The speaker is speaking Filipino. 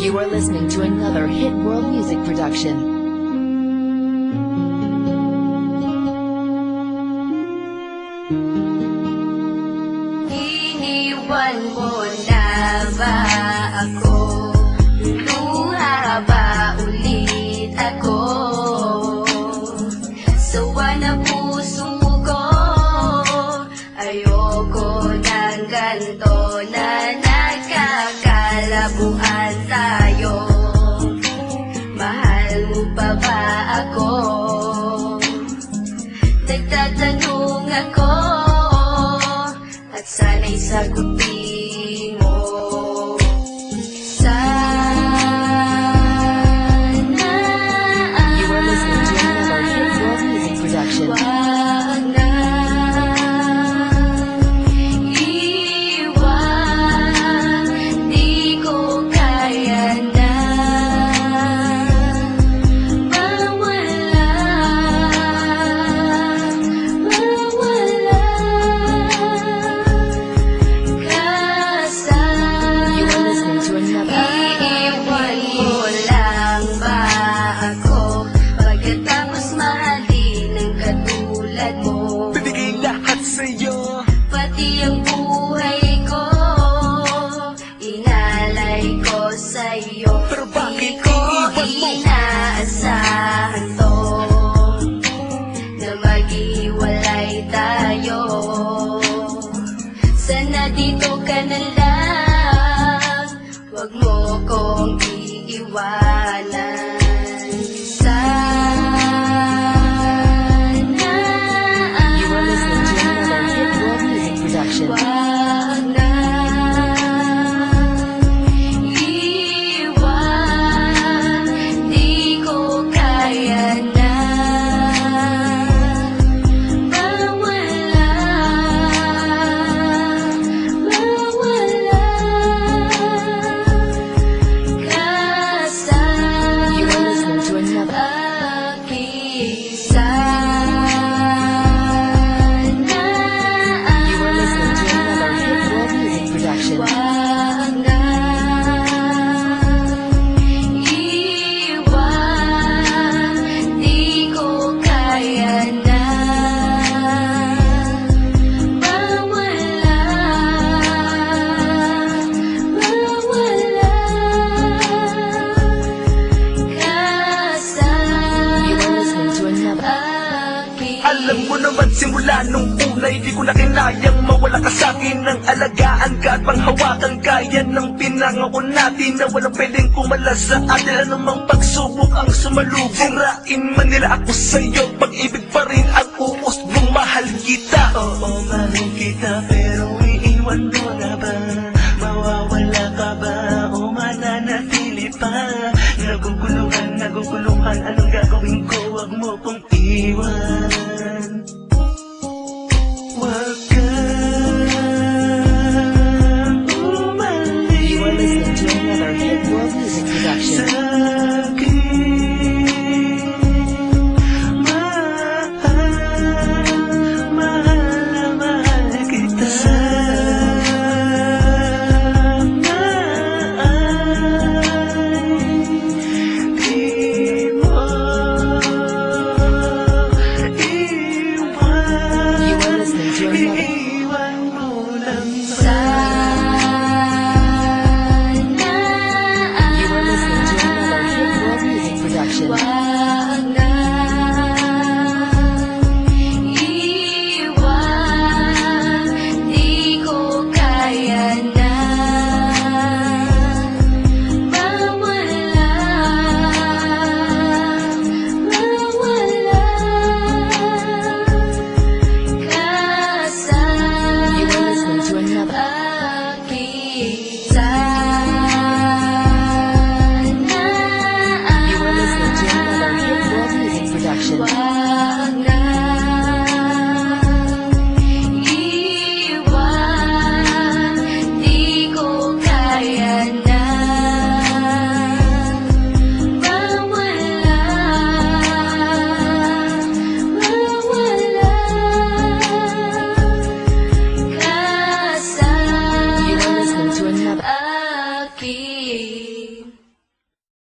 You are listening to another hit world music production. Iniwan mo na ba ako? Luluha ba ulit ako? Sawa na puso ko, ayoko ng ganito na nagkakalabuan tayo. Mahal mo pa ba ako? Nagtatanong ako at sana'y sagutin mo. Sana You are listening to another hit world music production. wag na iwan, di ko kaya na mawala. You are listening to another. Iiwan mo lang ba ako pagkatapos mahalin ng katulad mo? Bibigay lahat sa'yo. Pati ang buhay ko inalay ko sa'yo. Pero bakit Di ko iniwan mo? inaasahan to na maghiwalay tayo. Sana dito ka na lang, wag mo kong iiwanan. Sana You are listening to another hit world music production. wag na iwan, di ko kaya na mawala. You are listening to another. You are listening to another hit world music production. Wag na iwan, di ko kaya na mawala. You are listening to another. Alam mo naman simula nung una, hindi ko na kinayang mawala ka sa'kin. Nang alagaan ka at panghawakan ka, yan ang pinangako natin na walang pwedeng kumala sa atin. Anumang pagsubok ang sumalubong, sirain man nila ako sa'yo, pag-ibig pa rin ang uus mong mahal kita. Oo, mahal kita, pero iiwan mo na ba? Mawawala ka ba o mananatili pa? Naguguluhan, anong gagawin ko? Wag mo kong iwan. Wag kang umalis You are listening to another hit world music production. sa'kin. Mahal kita. Sana di mo iwan. You are listening to another. Iwan mo lang ba? Sana You are listening to another hit world music production. wag na iwan, di ko kaya na mawala. akin.